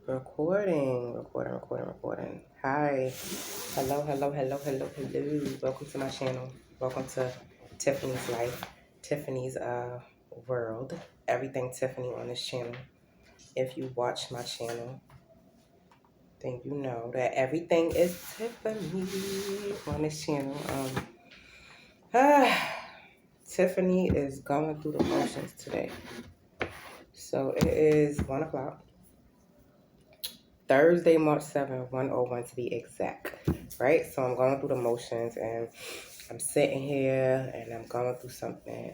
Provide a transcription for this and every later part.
Recording. Hi. Hello. Welcome to my channel. Welcome to Tiffany's life, Tiffany's world. Everything Tiffany on this channel. If you watch my channel, then you know that everything is Tiffany on this channel. Tiffany is going through the motions today. So it is 1 o'clock. Thursday, March 7th, 101 to be exact, right? So I'm going through the motions and I'm sitting here and I'm going through something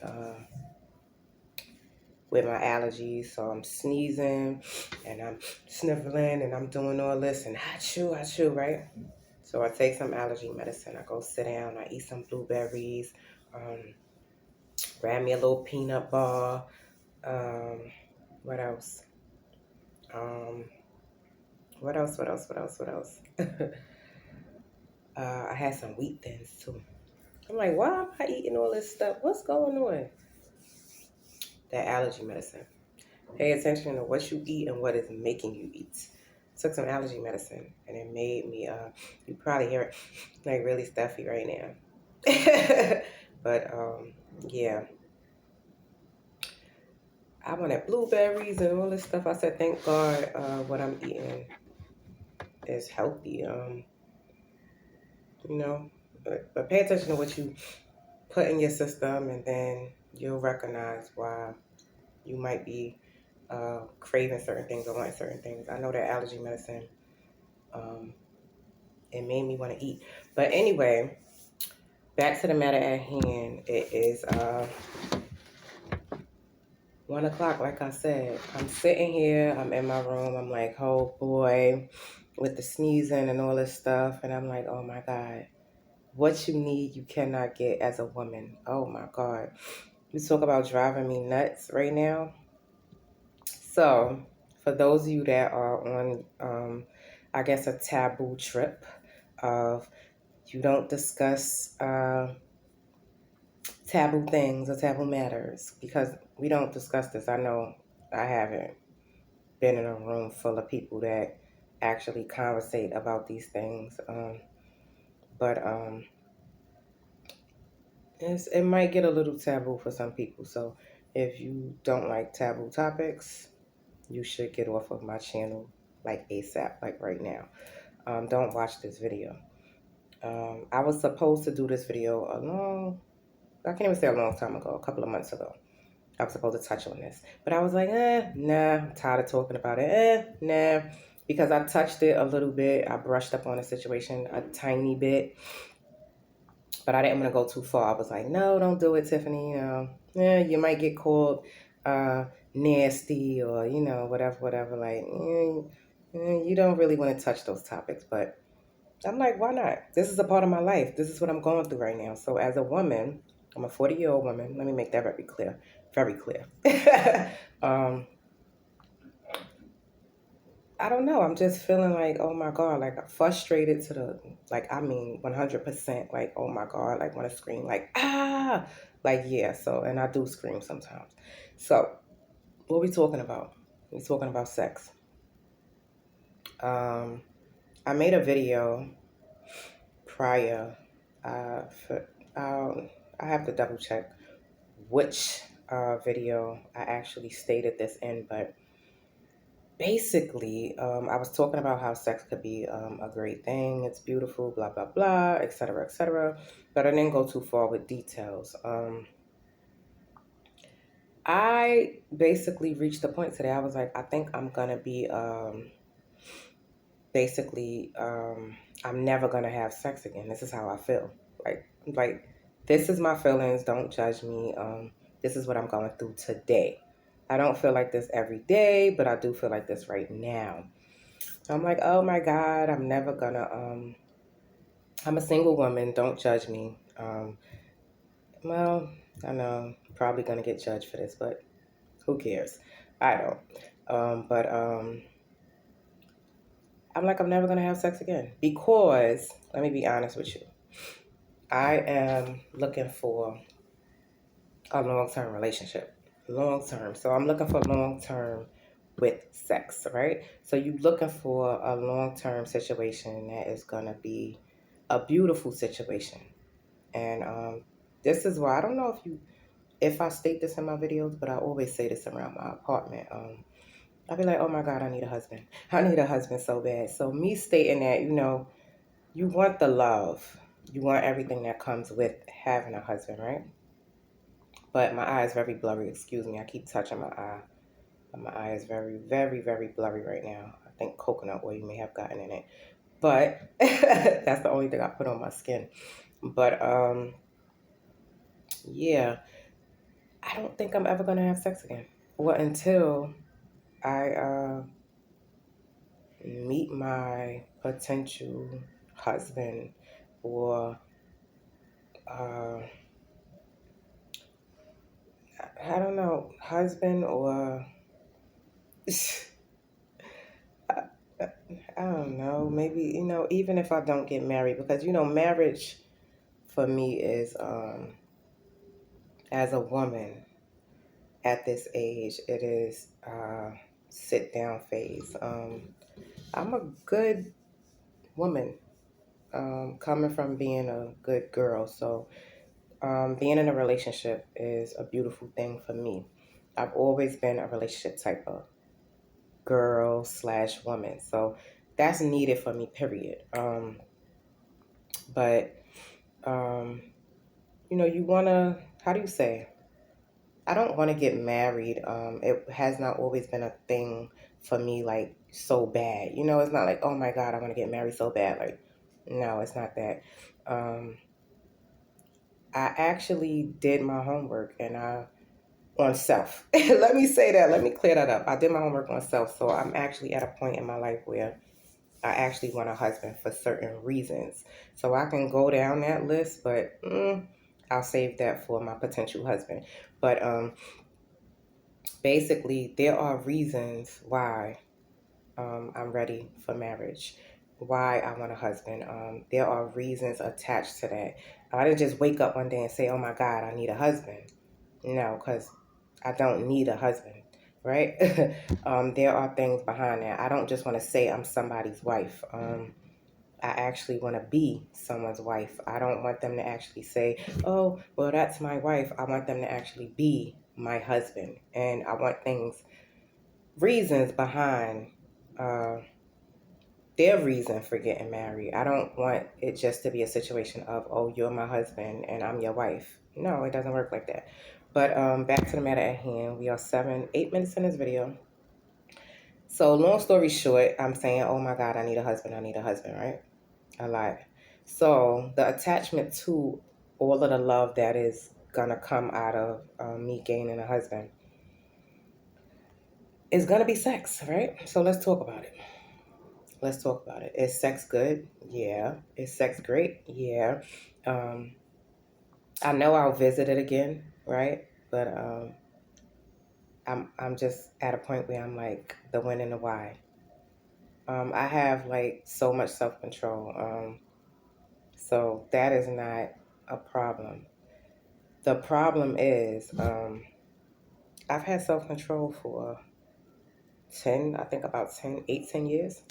with my allergies. So I'm sneezing and I'm sniffling and I'm doing all this and achoo, right? So I take some allergy medicine. I go sit down, I eat some blueberries, grab me a little peanut bar. What else? Um, what else? I had some wheat thins too. I'm like, why am I eating all this stuff? What's going on? That allergy medicine. Pay attention to what you eat and what is making you eat. Took some allergy medicine and it made me, you probably hear it like really stuffy right now. But yeah, I wanted blueberries and all this stuff. I said, thank God what I'm eating is healthy. You know, but pay attention to what you put in your system and then you'll recognize why you might be craving certain things or wanting certain things. I know that allergy medicine, it made me want to eat. But anyway, back to the matter at hand. It is 1 o'clock, like I said. I'm sitting here, I'm in my room, I'm like, oh boy, with the sneezing and all this stuff. And I'm like, oh my God, what you need, you cannot get as a woman. Oh my God. You talk about driving me nuts right now. So, for those of you that are on, I guess, a taboo trip of you don't discuss taboo things or taboo matters because we don't discuss this. I know I haven't been in a room full of people that actually conversate about these things. But it might get a little taboo for some people. So if you don't like taboo topics, you should get off of my channel like ASAP, like right now. Don't watch this video. I was supposed to do this video I can't even say a long time ago, a couple of months ago. I was supposed to touch on this. But I was like, nah, I'm tired of talking about it. Nah. Because I touched it a little bit. I brushed up on the situation a tiny bit. But I didn't want to go too far. I was like, no, don't do it, Tiffany. You might get called nasty or, whatever. Like, you don't really want to touch those topics. But I'm like, why not? This is a part of my life. This is what I'm going through right now. So as a woman, I'm a 40-year-old woman. Let me make that very clear. Very clear. I don't know. I'm just feeling like, oh my God, like I'm frustrated to the, like, I mean, 100%, like, oh my God, like want to scream, like, ah, like, yeah. So, and I do scream sometimes. So, what we talking about? We talking about sex. I made a video prior. I have to double check which video I actually stated this in, but basically, I was talking about how sex could be a great thing. It's beautiful, blah, blah, blah, etc., etc. But I didn't go too far with details. I basically reached the point today. I was like, I think I'm going to be I'm never going to have sex again. This is how I feel. Like this is my feelings. Don't judge me. This is what I'm going through today. I don't feel like this every day, but I do feel like this right now. So I'm like, oh my God, I'm never gonna, I'm a single woman, don't judge me. Well, I know, I'm probably gonna get judged for this, but who cares? I don't. I'm like, I'm never gonna have sex again because, let me be honest with you, I am looking for a long-term relationship. Long-term. So I'm looking for long-term with sex, right? So you're looking for a long-term situation that is gonna be a beautiful situation. And this is why I don't know if I state this in my videos, but I always say this around my apartment. I'll be like, oh my God, I need a husband. I need a husband so bad. So me stating that, you want the love, you want everything that comes with having a husband, right? But my eye is very blurry. Excuse me. I keep touching my eye. My eye is very, very, very blurry right now. I think coconut oil may have gotten in it. But that's the only thing I put on my skin. But yeah, I don't think I'm ever gonna have sex again. Well, until I meet my potential husband or uh, I don't know, husband or I, I don't know, maybe, even if I don't get married, because, marriage for me is, as a woman at this age, it is sit down phase. I'm a good woman, coming from being a good girl. So being in a relationship is a beautiful thing for me. I've always been a relationship type of girl slash woman. So that's needed for me, period. But, um, you want to, how do you say? I don't want to get married. It has not always been a thing for me, like so bad. It's not like, oh my God, I want to get married so bad. Like, no, it's not that. Um, I actually did my homework and on self. Let me say that. Let me clear that up. I did my homework on self. So I'm actually at a point in my life where I actually want a husband for certain reasons. So I can go down that list, but I'll save that for my potential husband. But basically, there are reasons why I'm ready for marriage, why I want a husband. There are reasons attached to that. I didn't just wake up one day and say, oh my God, I need a husband. No, because I don't need a husband, right? There are things behind that. I don't just want to say I'm somebody's wife. I actually want to be someone's wife. I don't want them to actually say, oh, well, that's my wife. I want them to actually be my husband. And I want reasons behind uh, their reason for getting married. I don't want it just to be a situation of, oh, you're my husband and I'm your wife. No, it doesn't work like that. But back to the matter at hand. We are 8 minutes in this video. So long story short, I'm saying, oh my God, I need a husband. I need a husband, right? A lot. So the attachment to all of the love that is gonna come out of me gaining a husband is gonna be sex, right? So let's talk about it. Let's talk about it. Is sex good? Yeah. Is sex great? Yeah. Um, I know I'll visit it again, right? But I'm just at a point where I'm like the when and the why. I have like so much self control. So that is not a problem. The problem is I've had self control for 10, I think about 10 years.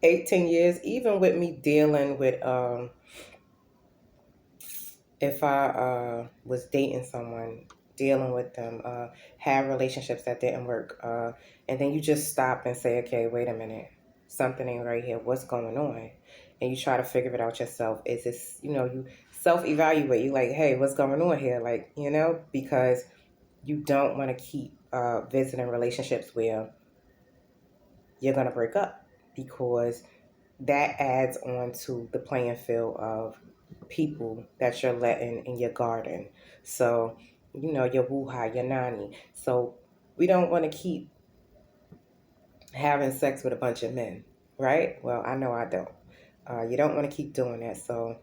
18 years, even with me dealing with if I was dating someone, dealing with them, have relationships that didn't work, and then you just stop and say, okay, wait a minute, something ain't right here. What's going on? And you try to figure it out yourself. Is this, you self evaluate. You like, hey, what's going on here? Like, because you don't want to keep visiting relationships where you're gonna break up because that adds on to the playing field of people that you're letting in your garden. So, your wuha, your nani. So we don't want to keep having sex with a bunch of men, right? Well, I know I don't. You don't want to keep doing that. So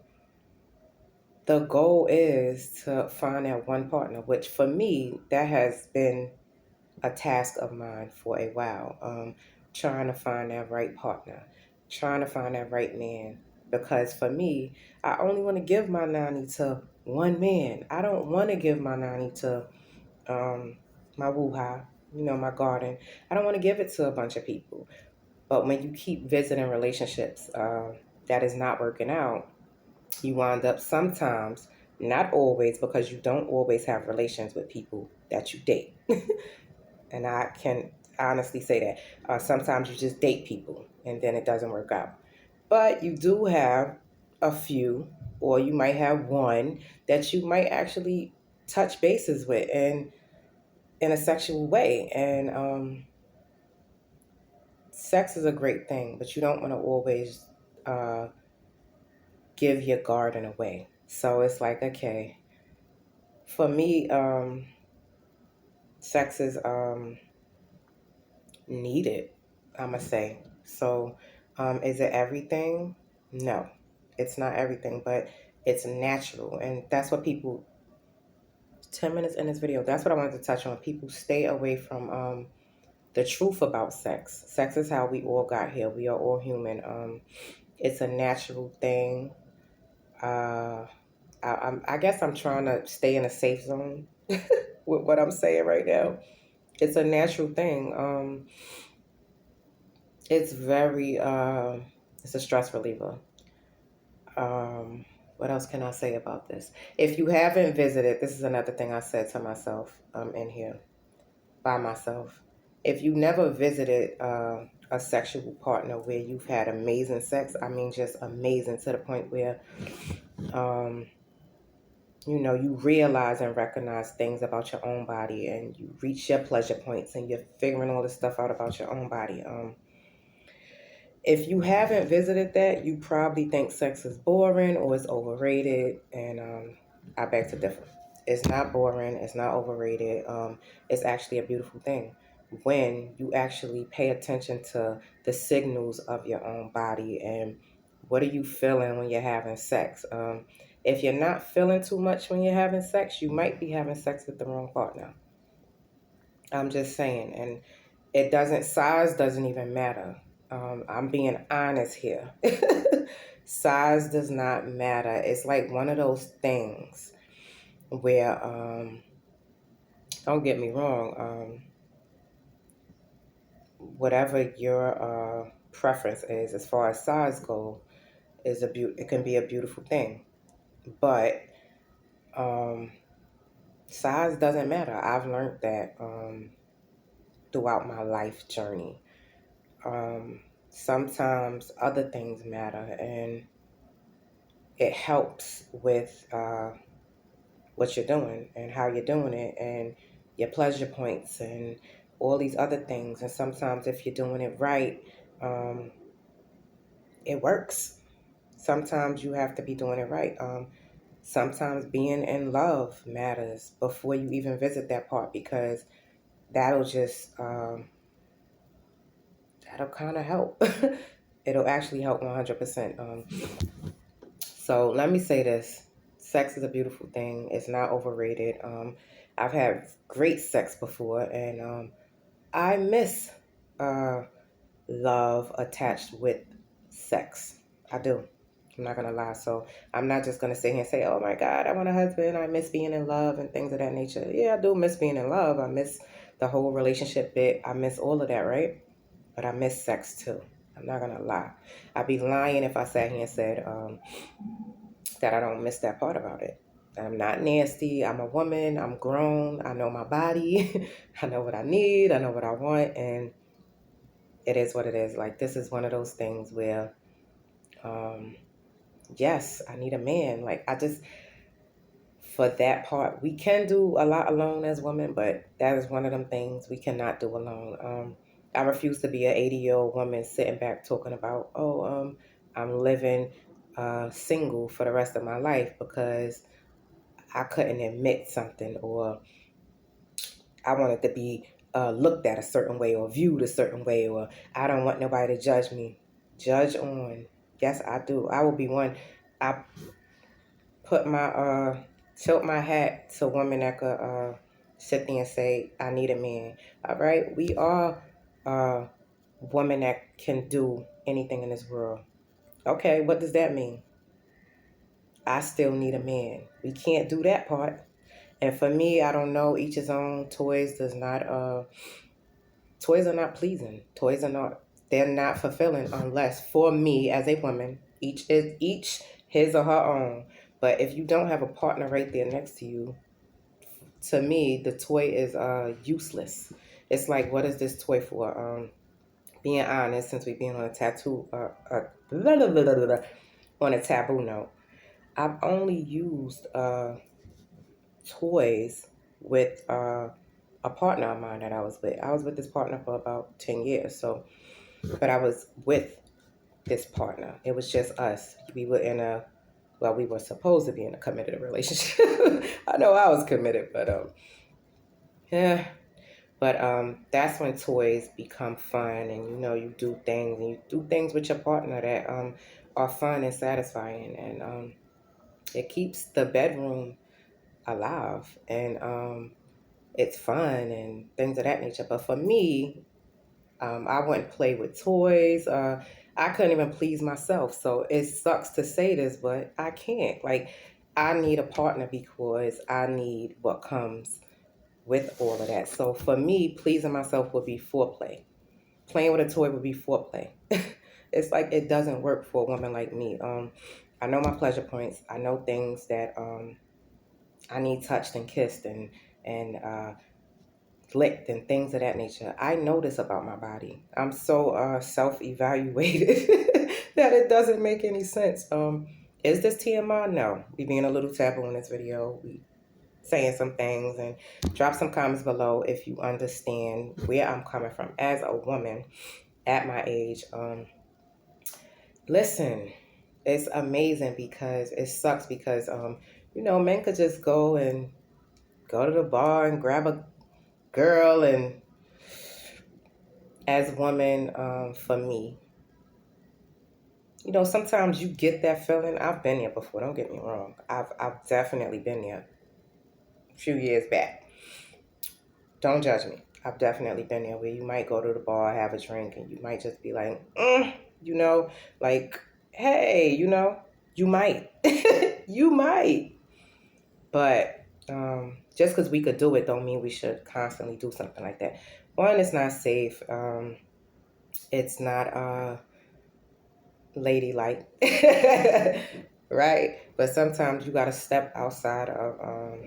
the goal is to find that one partner, which for me, that has been a task of mine for a while. Trying to find that right partner, trying to find that right man. Because for me, I only want to give my nanny to one man. I don't want to give my nanny to my wuha. my garden. I don't want to give it to a bunch of people. But when you keep visiting relationships that is not working out, you wind up sometimes, not always, because you don't always have relations with people that you date. And I can honestly say that. Sometimes you just date people and then it doesn't work out. But you do have a few, or you might have one that you might actually touch bases with in a sexual way. And sex is a great thing, but you don't want to always uh, give your garden away. So it's like, okay, for me, sex is needed, I'm going to say. So is it everything? No, it's not everything, but it's natural. And that's what people, 10 minutes in this video, that's what I wanted to touch on. People stay away from the truth about sex. Sex is how we all got here. We are all human. It's a natural thing. Uh, I guess I'm trying to stay in a safe zone with what I'm saying right now. It's a natural thing. It's very, it's a stress reliever. What else can I say about this? If you haven't visited, this is another thing I said to myself in here by myself. If you never visited a sexual partner where you've had amazing sex, I mean, just amazing to the point where, um, you realize and recognize things about your own body and you reach your pleasure points and you're figuring all this stuff out about your own body. If you haven't visited that, you probably think sex is boring or it's overrated. And I beg to differ. It's not boring. It's not overrated. It's actually a beautiful thing when you actually pay attention to the signals of your own body and what are you feeling when you're having sex. If you're not feeling too much when you're having sex, you might be having sex with the wrong partner. I'm just saying. And size doesn't even matter. I'm being honest here. Size does not matter. It's like one of those things where, don't get me wrong, whatever your preference is as far as size go, it can be a beautiful thing. But size doesn't matter. I've learned that throughout my life journey. Sometimes other things matter, and it helps with what you're doing and how you're doing it and your pleasure points and all these other things. And sometimes if you're doing it right, um, it works. Sometimes you have to be doing it right. Sometimes being in love matters before you even visit that part, because that'll just that'll kind of help. It'll actually help 100%. So let me say this. Sex is a beautiful thing. It's not overrated. I've had great sex before, and I miss uh, love attached with sex. I do. I'm not gonna lie. So I'm not just gonna sit here and say, "Oh my God, I want a husband. I miss being in love and things of that nature." Yeah, I do miss being in love. I miss the whole relationship bit. I miss all of that, right? But I miss sex too. I'm not gonna lie. I'd be lying if I sat here and said that I don't miss that part about it. I'm not nasty. I'm a woman. I'm grown. I know my body. I know what I need. I know what I want. And it is what it is. Like, this is one of those things where, um, yes, I need a man. Like, for that part, we can do a lot alone as women, but that is one of them things we cannot do alone. I refuse to be an 80-year-old woman sitting back talking about, oh, I'm living single for the rest of my life because I couldn't admit something, or I wanted to be looked at a certain way or viewed a certain way, or I don't want nobody to judge me. Judge on. Yes, I do. I will be one. I put my tilt my hat to women that could sit there and say, I need a man. All right. We are women that can do anything in this world. Okay, what does that mean? I still need a man. We can't do that part. And for me, I don't know, each his own. Toys are not pleasing. Toys are not, they're not fulfilling unless, for me as a woman, each his or her own. But if you don't have a partner right there next to you, to me, the toy is useless. It's like, what is this toy for? Being honest, since we being on a tattoo, blah, blah, blah, blah, blah, on a taboo note, I've only used toys with a partner of mine that I was with. I was with this partner for about 10 years. So, but I was with this partner. It was just us. We were in a, well, we were supposed to be in a committed relationship. I know I was committed, but yeah. But that's when toys become fun, and you do things, and you do things with your partner that are fun and satisfying, and it keeps the bedroom alive, and it's fun and things of that nature. But for me, I wouldn't play with toys. I couldn't even please myself. So it sucks to say this, but I can't. Like, I need a partner because I need what comes with all of that. So for me, pleasing myself would be foreplay. Playing with a toy would be foreplay. It's like it doesn't work for a woman like me. I know my pleasure points. I know things that I need touched and kissed and licked and things of that nature. I know this about my body. I'm so self-evaluated that it doesn't make any sense. Is this TMI? No. We being a little taboo in this video. We saying some things, and drop some comments below if you understand where I'm coming from as a woman at my age. Listen, it's amazing because it sucks because men could just go to the bar and grab a girl, and as women, for me, sometimes you get that feeling. I've been there before, don't get me wrong. I've definitely been there a few years back. Don't judge me. I've definitely been there where you might go to the bar, have a drink, and you might just be like, you know, like, hey, you might. You might. But just because we could do it don't mean we should constantly do something like that. One, it's not safe. It's not ladylike. Right? But sometimes you got to step outside of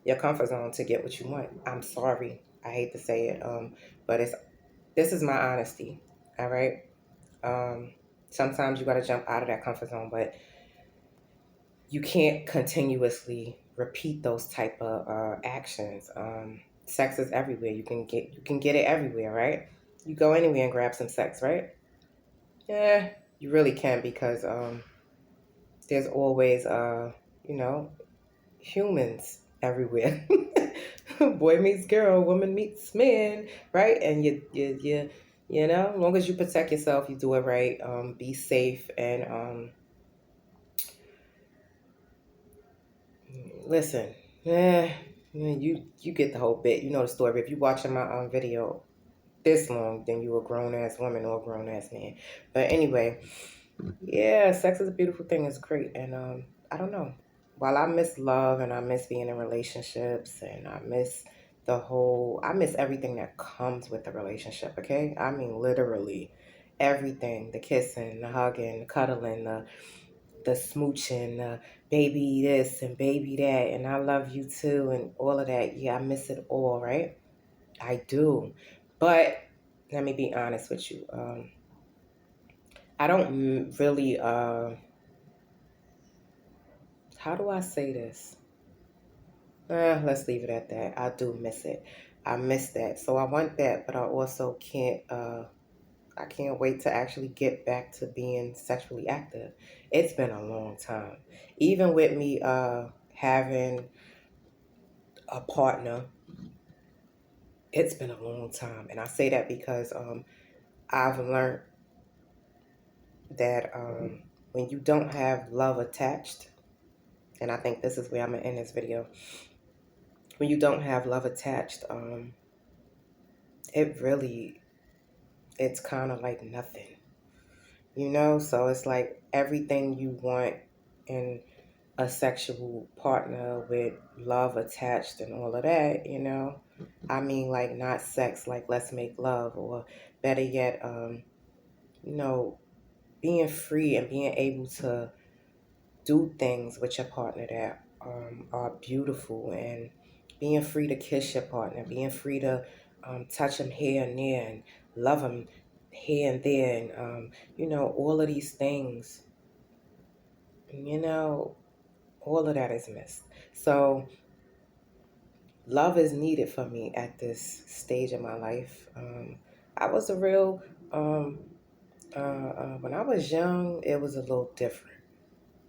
your comfort zone to get what you want. I'm sorry. I hate to say it. But this is my honesty. All right. Sometimes you got to jump out of that comfort zone, but you can't continuously repeat those type of actions. Sex is everywhere. You can get it everywhere, right? You go anywhere and grab some sex, right? Yeah, you really can because there's always you know humans everywhere. Boy meets girl, woman meets man, right? And as long as you protect yourself, you do it right. Be safe and listen. Yeah, you get the whole bit. You know the story. If you watching my video this long, then you a grown ass woman or a grown ass man. But anyway, yeah, sex is a beautiful thing. It's great, and I don't know. While I miss love and I miss being in relationships and I miss everything that comes with the relationship. Okay, I mean literally everything: the kissing, the hugging, the cuddling, the smooching, the baby this and baby that, and I love you too, and all of that. Yeah, I miss it all, right? I do, but let me be honest with you. I don't really. How do I say this? Let's leave it at that. I do miss it. I miss that. So I want that, but I also can't. I can't wait to actually get back to being sexually active. It's been a long time. Even with me having a partner, it's been a long time, and I say that because I've learned that when you don't have love attached, and I think this is where I'm gonna end this video. When you don't have love attached, it really it's kind of like nothing, so it's like everything you want in a sexual partner with love attached and all of that, I mean, like, not sex, like, let's make love, or better yet, you know, being free and being able to do things with your partner that are beautiful, and being free to kiss your partner, being free to touch them here and there and love them here and there, and all of these things, you know, all of that is missed. So love is needed for me at this stage of my life. I was a real, when I was young, it was a little different.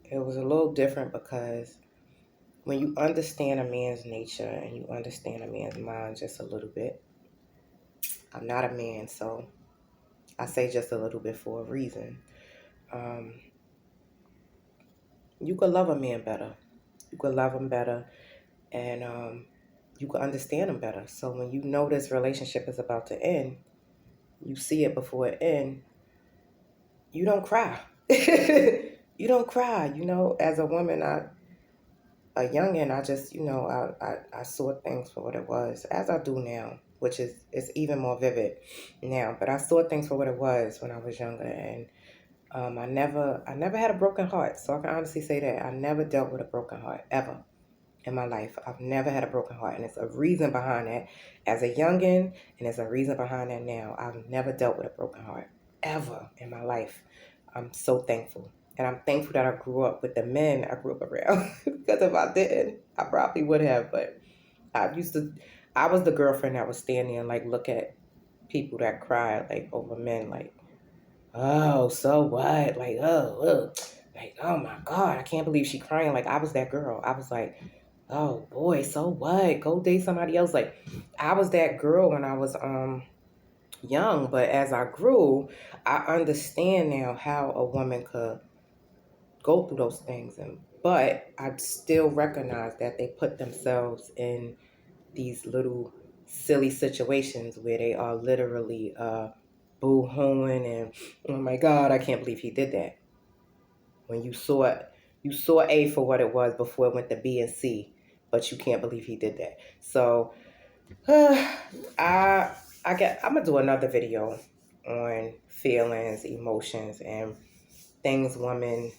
It was a little different because when you understand a man's nature and you understand a man's mind just a little bit, I'm not a man, so I say just a little bit for a reason. Um, you could love a man better. You could love him better, and you could understand him better. So when you know this relationship is about to end, you see it before it ends, you don't cry. You don't cry. As a woman, a youngin, I just, I saw things for what it was, as I do now, which is it's even more vivid now. But I saw things for what it was when I was younger, and I never had a broken heart. So I can honestly say that I never dealt with a broken heart ever in my life. I've never had a broken heart, and it's a reason behind that as a youngin, and there's a reason behind that now. I've never dealt with a broken heart ever in my life. I'm so thankful. And I'm thankful that I grew up with the men I grew up around. Because if I didn't, I probably would have. But I used to, I was the girlfriend that would stand there and like look at people that cried like over men, like, oh, so what? Like, oh, like, oh my God, I can't believe she crying. Like, I was that girl. I was like, oh boy, so what? Go date somebody else. Like, I was that girl when I was young, but as I grew, I understand now how a woman could go through those things, but I still recognize that they put themselves in these little silly situations where they are literally boo-hooing and, oh my God, I can't believe he did that. When you saw A for what it was before it went to B and C, but you can't believe he did that. So I I'm gonna do another video on feelings, emotions, and things women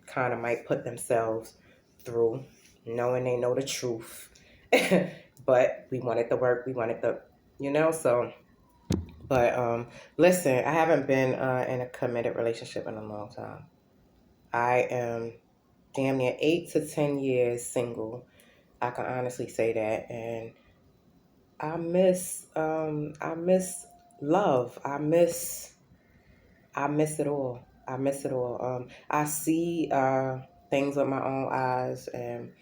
kind of might put themselves through, knowing they know the truth. But we wanted to work, we wanted to, so. But listen, I haven't been in a committed relationship in a long time. I am damn near 8 to 10 years single. I can honestly say that, and I miss love. I miss it all. I miss it all. I see things with my own eyes, and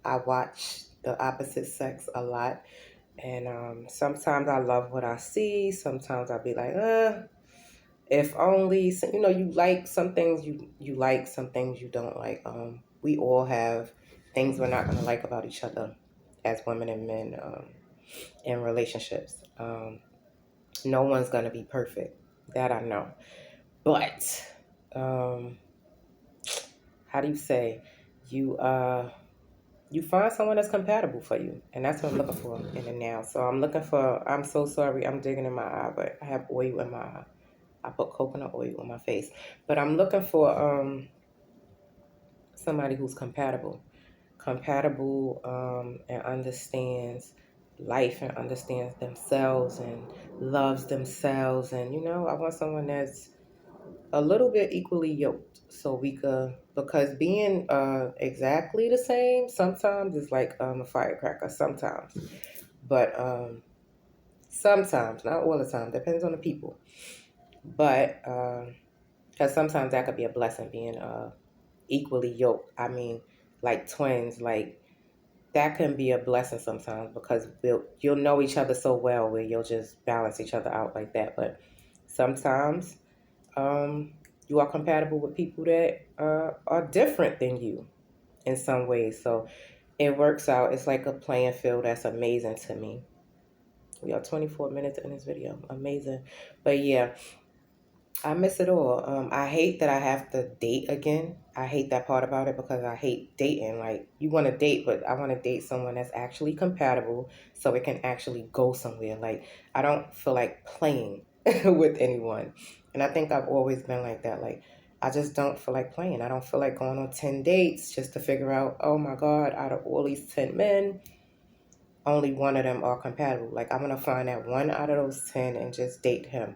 I watch the opposite sex a lot. And sometimes I love what I see. Sometimes I'll be like, if only. So, you like some things, you like some things you don't like. We all have things we're not gonna like about each other as women and men in relationships. No one's gonna be perfect. That I know. But um, how do you say, you find someone that's compatible for you, and that's what I'm looking for in the now. So I'm so sorry, I'm digging in my eye, but I have oil in my eye. I put coconut oil on my face, but I'm looking for somebody who's compatible, and understands life and understands themselves and loves themselves. And I want someone that's a little bit equally yoked, so we could, because being exactly the same sometimes is like a firecracker sometimes. But sometimes, not all the time, depends on the people. But because sometimes that could be a blessing, being equally yoked. I mean, like twins, like that can be a blessing sometimes, because you'll know each other so well where you'll just balance each other out like that. But sometimes um, you are compatible with people that are different than you in some ways. So it works out. It's like a playing field that's amazing to me. We are 24 minutes in this video. Amazing. But yeah, I miss it all. I hate that I have to date again. I hate that part about it because I hate dating. Like, you want to date, but I want to date someone that's actually compatible so it can actually go somewhere. Like, I don't feel like playing with anyone. And I think I've always been like that. Like, I just don't feel like playing. I don't feel like going on 10 dates just to figure out, oh my God, out of all these 10 men, only one of them are compatible. Like, I'm going to find that one out of those 10 and just date him,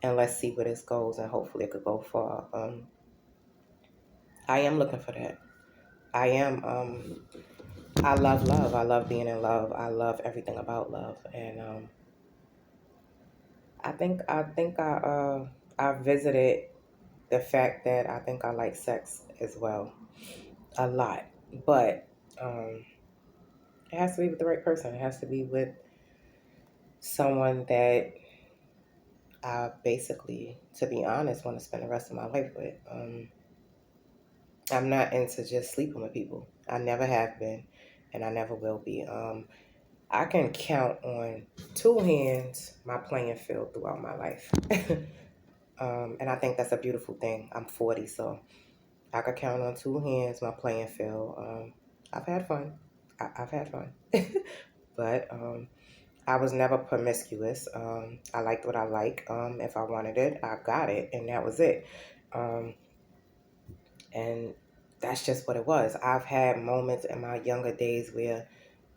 and let's see where this goes, and hopefully it could go far. I am looking for that. I am. I love love. I love being in love. I love everything about love, and I visited the fact that I think I like sex as well a lot, but um, it has to be with the right person. It has to be with someone that I basically, to be honest, want to spend the rest of my life with. I'm not into just sleeping with people. I never have been, and I never will be. I can count on two hands my playing field throughout my life. And I think that's a beautiful thing. I'm 40, so I could count on two hands my playing field. I've had fun. I've had fun. But I was never promiscuous. I liked what I like. If I wanted it, I got it, and that was it. Um, and that's just what it was. I've had moments in my younger days where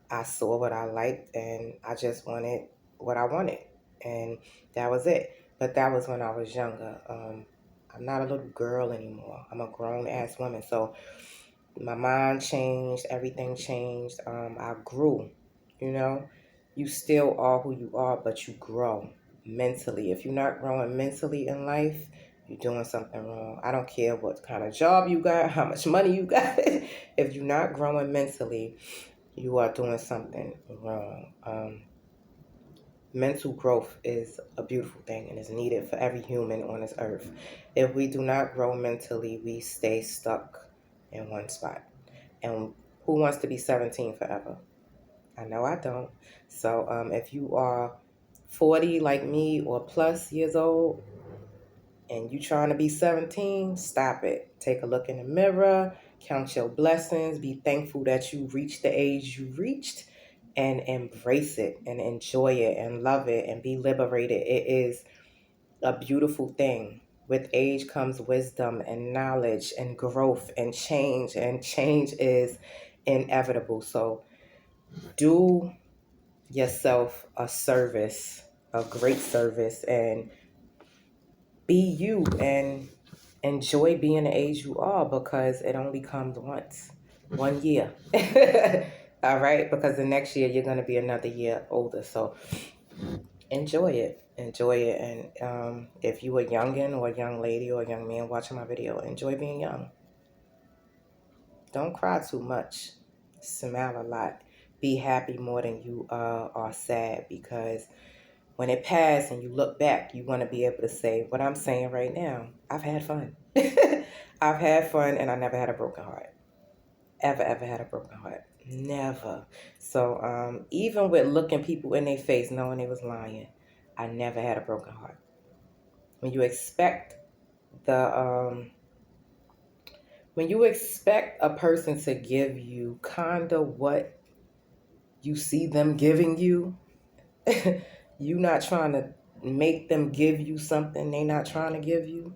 I saw what I liked and I just wanted what I wanted, and that was it. But that was when I was younger. I'm not a little girl anymore. I'm a grown ass woman. So my mind changed, everything changed. I grew, you know. You still are who you are, but you grow mentally. If you're not growing mentally in life, you're doing something wrong. I don't care what kind of job you got, how much money you got. If you're not growing mentally, you are doing something wrong. Mental growth is a beautiful thing and is needed for every human on this earth. If we do not grow mentally, we stay stuck in one spot. And who wants to be 17 forever? I know I don't. So if you are 40 like me or plus years old and you trying to be 17, stop it. Take a look in the mirror, count your blessings, be thankful that you reached the age you reached, and embrace it and enjoy it and love it and be liberated. It is a beautiful thing. With age comes wisdom and knowledge and growth and change is inevitable. So do yourself a service, a great service, and be you and enjoy being the age you are, because it only comes once, 1 year. All right, because the next year you're going to be another year older. So enjoy it. And if you a youngin or a young lady or a young man watching my video, enjoy being young. Don't cry too much. Smile a lot. Be happy more than you are sad, because when it passed and you look back, you want to be able to say what I'm saying right now. I've had fun. I've had fun, and I never had a broken heart. Ever had a broken heart. Never. So even with looking people in their face, knowing they was lying, I never had a broken heart. When you expect the when you expect a person to give you kind of what you see them giving you, you not trying to make them give you something they not trying to give you.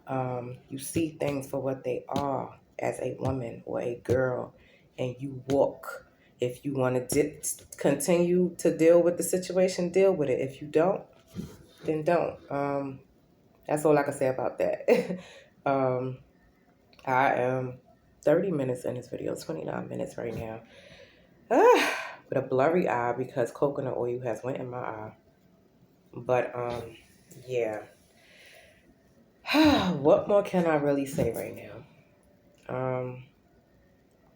You see things for what they are as a woman or a girl, and you walk. If you want to continue to deal with the situation, deal with it. If you don't, then don't. That's all I can say about that. um, I am 30 minutes in this video, 29 minutes right now. With a blurry eye because coconut oil has went in my eye. But yeah. What more can I really say right now?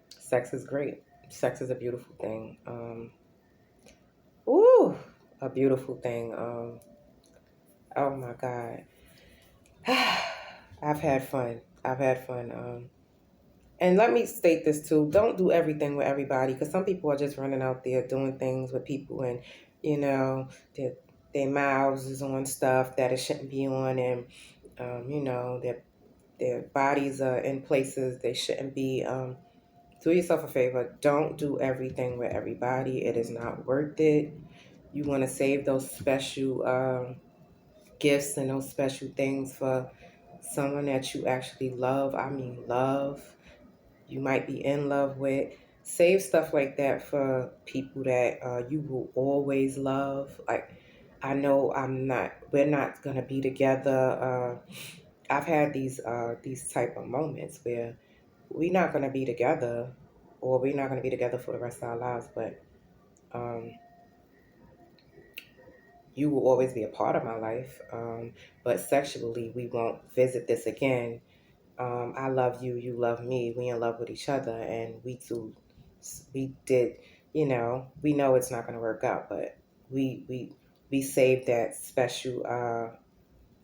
Sex is great. Sex is a beautiful thing. Ooh, a beautiful thing. Oh my God. I've had fun. I've had fun. And let me state this too. Don't do everything with everybody, because some people are just running out there doing things with people, and you know, their mouths is on stuff that it shouldn't be on, and Their bodies are in places they shouldn't be. Do yourself a favor. Don't do everything with everybody. It is not worth it. You want to save those special gifts and those special things for someone that you actually love. I mean, love. You might be in love with. Save stuff like that for people that you will always love. Like, I know we're not gonna be together. I've had these type of moments where we're not gonna be together, or we're not gonna be together for the rest of our lives. But um, you will always be a part of my life. But sexually, we won't visit this again. I love you, you love me. We in love with each other, and we did. We know it's not gonna work out, but we we we saved that special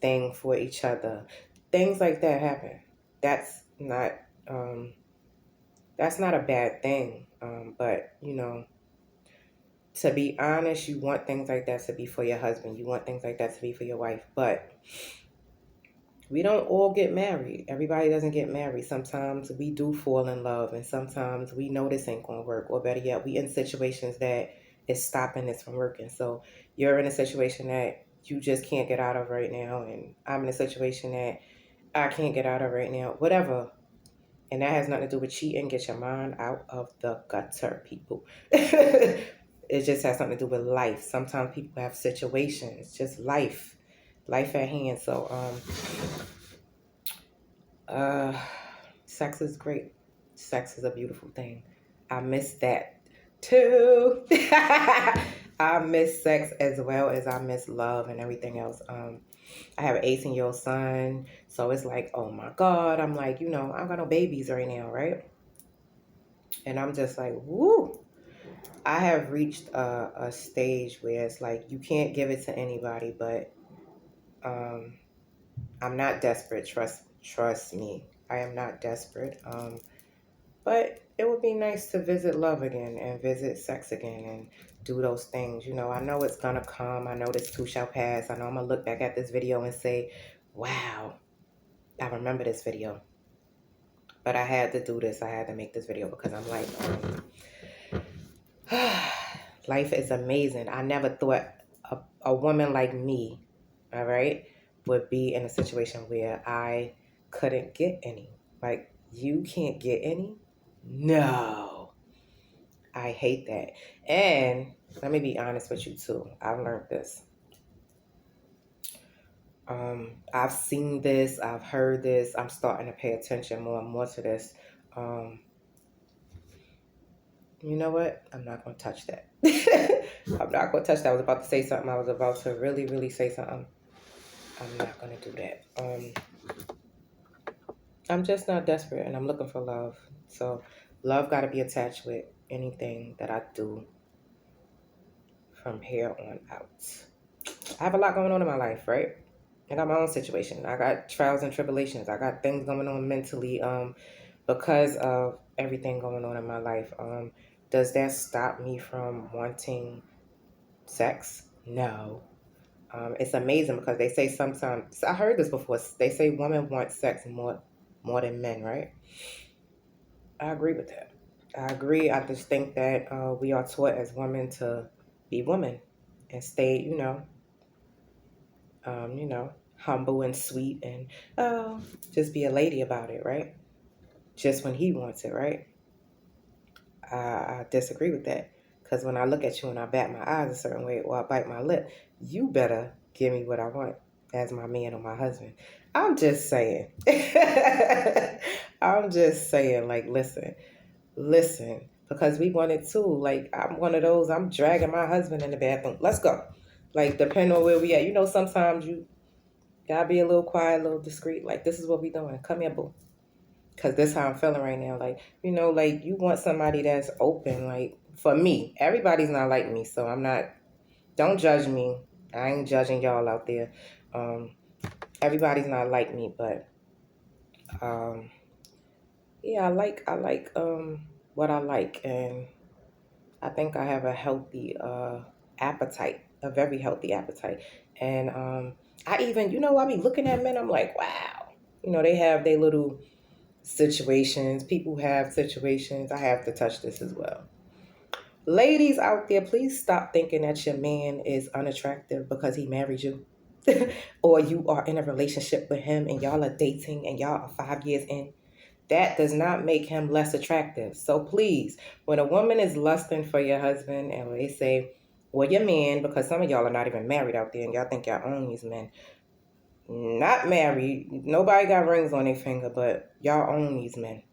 thing for each other. Things like that happen. That's not um, that's not a bad thing. But to be honest, you want things like that to be for your husband. You want things like that to be for your wife. But we don't all get married. Everybody doesn't get married. Sometimes we do fall in love, and sometimes we know this ain't gonna work. Or better yet, we in situations that is stopping this from working. So you're in a situation that you just can't get out of right now, and I'm in a situation that I can't get out of right now. Whatever. And that has nothing to do with cheating. Get your mind out of the gutter, people. It just has something to do with life. Sometimes people have situations, just life at hand. So, uh, sex is great. Sex is a beautiful thing. I miss that too. I miss sex as well as I miss love and everything else. I have an 18-year-old son, so it's like, oh my God. I'm like, I got no babies right now, right? And I'm just like, woo. I have reached a stage where it's like you can't give it to anybody, but um, I'm not desperate. Trust me, I am not desperate. But it would be nice to visit love again and visit sex again and do those things. I know it's gonna come. I know this too shall pass. I know I'm gonna look back at this video and say, wow, I remember this video. But I had to do this. I had to make this video because I'm like, life is amazing. I never thought a woman like me, all right, would be in a situation where I couldn't get any. Like, you can't get any? No. I hate that. And let me be honest with you too. I've learned this. I've seen this, I've heard this. I'm starting to pay attention more and more to this. Um, You know what? I'm not going to touch that. I'm not going to touch that. I was about to say something. I was about to really, really say something. I'm not going to do that. I'm just not desperate, and I'm looking for love. So love got to be attached with anything that I do from here on out. I have a lot going on in my life, right? I got my own situation. I got trials and tribulations. I got things going on mentally because of everything going on in my life. Does that stop me from wanting sex? No. It's amazing because they say sometimes, I heard this before, they say women want sex more than men, right? I agree with that. I agree. I just think that we are taught as women to be women and stay, humble and sweet and just be a lady about it, right? Just when he wants it, right? I disagree with that. Because when I look at you and I bat my eyes a certain way or I bite my lip, you better give me what I want as my man or my husband. I'm just saying. I'm just saying, like, listen. Because we want it too. Like, I'm one of those, I'm dragging my husband in the bathroom. Let's go. Like, depending on where we at. Sometimes you gotta be a little quiet, a little discreet. Like, this is what we doing. Come here, boo. Because this how I'm feeling right now. Like, like you want somebody that's open. Like, for me, everybody's not like me. So I'm not, don't judge me. I ain't judging y'all out there. Um, Everybody's not like me, but um, yeah, I like what I like. And I think I have a healthy appetite, a very healthy appetite. And I even, I be looking at men, I'm like, wow. They have their little situations. People have situations. I have to touch this as well. Ladies out there, please stop thinking that your man is unattractive because he married you. Or you are in a relationship with him and y'all are dating and y'all are 5 years in. That does not make him less attractive. So please, when a woman is lusting for your husband and they say, well, your man, because some of y'all are not even married out there and y'all think y'all own these men. Not married. Nobody got rings on their finger, but y'all own these men.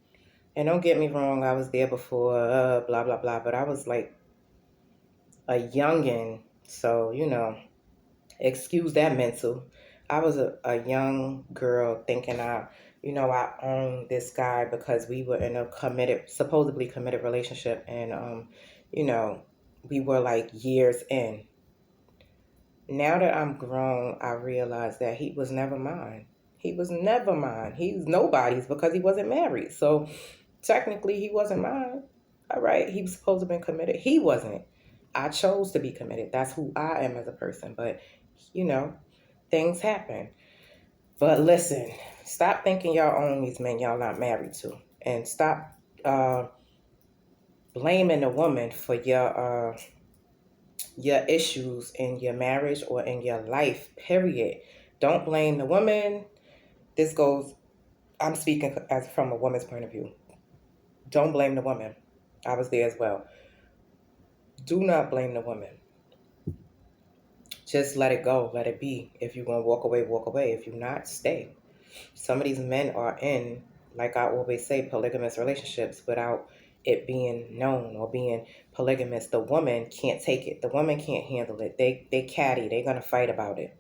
And don't get me wrong, I was there before, blah, blah, blah. But I was like a youngin'. So, excuse that mental. I was a young girl thinking I owned this guy because we were in a supposedly committed relationship. And, you know, we were like years in. Now that I'm grown, I realize that he was never mine. He was never mine. He's nobody's because he wasn't married. So technically, he wasn't mine. All right. He was supposed to have been committed. He wasn't. I chose to be committed. That's who I am as a person. But, you know, things happen. But listen, stop thinking y'all own these men y'all not married to. And stop uh, blaming the woman for your issues in your marriage or in your life, period. Don't blame the woman. This goes, I'm speaking as from a woman's point of view. Don't blame the woman. I was there as well. Do not blame the woman. Just let it go, let it be. If you're going to walk away, walk away. If you're not, stay. Some of these men are in, like I always say, polygamous relationships without it being known or being polygamous. The woman can't take it. The woman can't handle it. They catty. They're going to fight about it.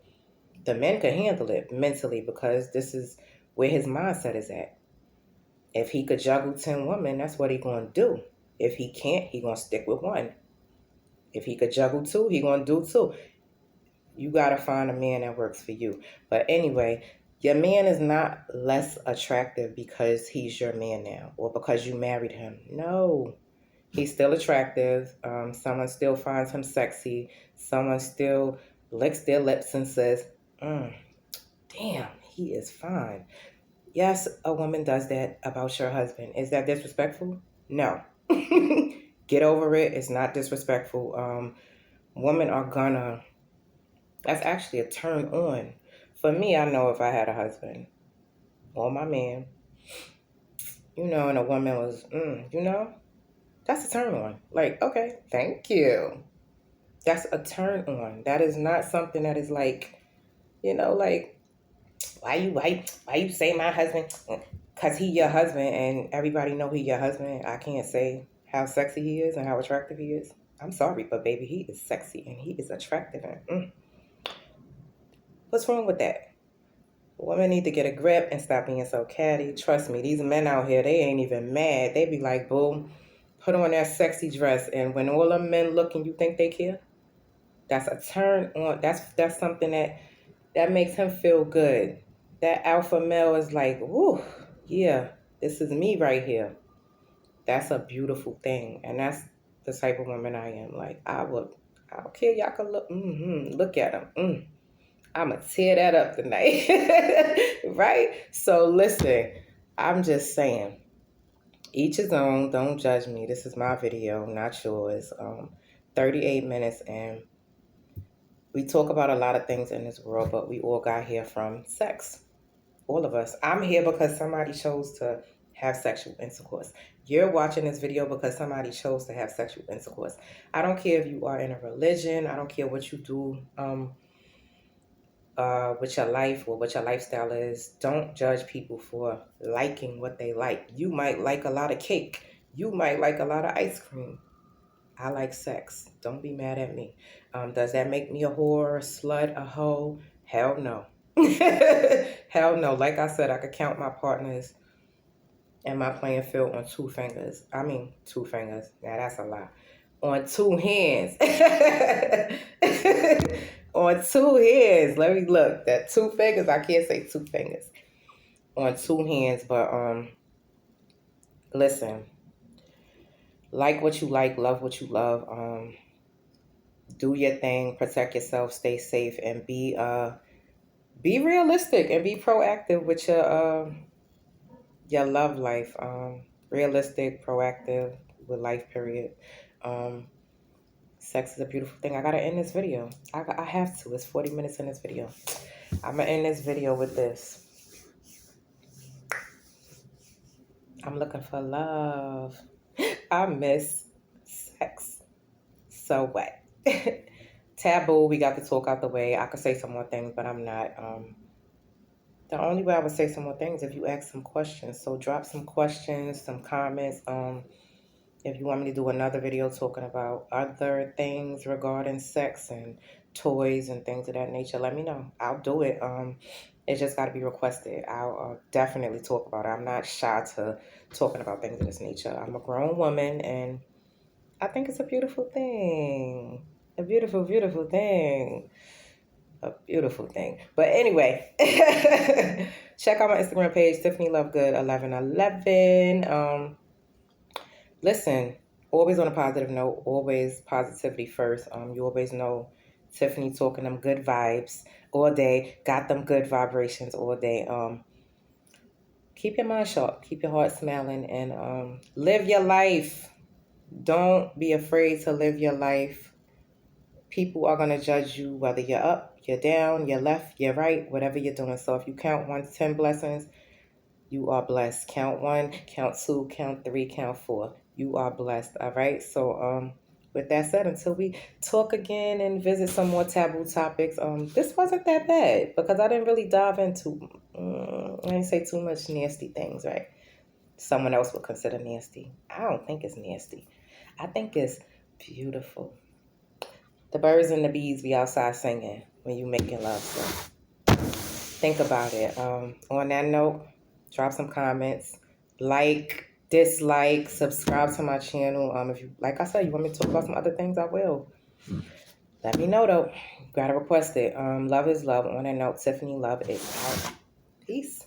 The men can handle it mentally because this is where his mindset is at. If he could juggle 10 women, that's what he going to do. If he can't, he going to stick with one. If he could juggle two, he going to do two. You got to find a man that works for you. But anyway, your man is not less attractive because he's your man now or because you married him. No, he's still attractive. Someone still finds him sexy. Someone still licks their lips and says, damn, he is fine. Yes, a woman does that about your husband. Is that disrespectful? No. Get over it. It's not disrespectful. Women are gonna, that's actually a turn on. For me, I know if I had a husband or my man, and a woman was, that's a turn on. Like, okay, thank you. That's a turn on. That is not something that is like, like, why you say my husband? Cause he your husband and everybody know he your husband. I can't say how sexy he is and how attractive he is. I'm sorry, but baby, he is sexy and he is attractive. And what's wrong with that? Women need to get a grip and stop being so catty. Trust me, these men out here, they ain't even mad. They be like, boom, put on that sexy dress. And when all the men looking, you think they care? That's a turn on. That's something that makes him feel good. That alpha male is like, whoo, yeah, this is me right here. That's a beautiful thing. And that's the type of woman I am. Like, I don't care. Y'all can look at him. I'm going to tear that up tonight. Right? So listen, I'm just saying, each his own. Don't judge me. This is my video, not yours. 38 minutes and we talk about a lot of things in this world, but we all got here from sex. All of us. I'm here because somebody chose to have sexual intercourse. You're watching this video because somebody chose to have sexual intercourse. I don't care if you are in a religion. I don't care what you do with your life or what your lifestyle is. Don't judge people for liking what they like. You might like a lot of cake. You might like a lot of ice cream. I like sex. Don't be mad at me. Does that make me a whore, a slut, a hoe? Hell no. Hell no. Like I said, I could count my partners and my playing field on 2 fingers. I mean, 2 fingers. Now that's a lot. On 2 hands. On 2 hands. Let me look. That 2 fingers, I can't say 2 fingers. On 2 hands, but listen. Like what you like, love what you love. Do your thing, protect yourself, stay safe, and be be realistic and be proactive with your love life. Realistic, proactive with life, period. Um, Sex is a beautiful thing. I gotta end this video. I have to. It's 40 minutes in this video. I'm gonna end this video with this. I'm looking for love. I miss sex. So what? Taboo, we got to talk out the way. I could say some more things, but I'm not. The only way I would say some more things if you ask some questions. So drop some questions, some comments. If you want me to do another video talking about other things regarding sex and toys and things of that nature, let me know. I'll do it. It just got to be requested. I'll definitely talk about it. I'm not shy to talking about things of this nature. I'm a grown woman, and I think it's a beautiful thing. A beautiful, beautiful thing. A beautiful thing. But anyway, check out my Instagram page, Tiffany Lovegood 1111. Listen, always on a positive note, always positivity first. You always know Tiffany talking them good vibes all day, got them good vibrations all day. Keep your mind sharp, keep your heart smiling, and live your life. Don't be afraid to live your life. People are gonna judge you whether you're up, you're down, you're left, you're right, whatever you're doing. So if you count 1 to 10 blessings, you are blessed. Count 1, count 2, count 3, count 4. You are blessed. All right. So with that said, until we talk again and visit some more taboo topics, this wasn't that bad because I didn't really dive into. I didn't say too much nasty things, right? Someone else would consider nasty. I don't think it's nasty. I think it's beautiful. The birds and the bees be outside singing when you making love. So think about it. On that note, drop some comments, like, dislike, subscribe to my channel. If you, like I said, you want me to talk about some other things, I will. Let me know though. Gotta request it. Love is love. On that note, Tiffany Love is out. Peace.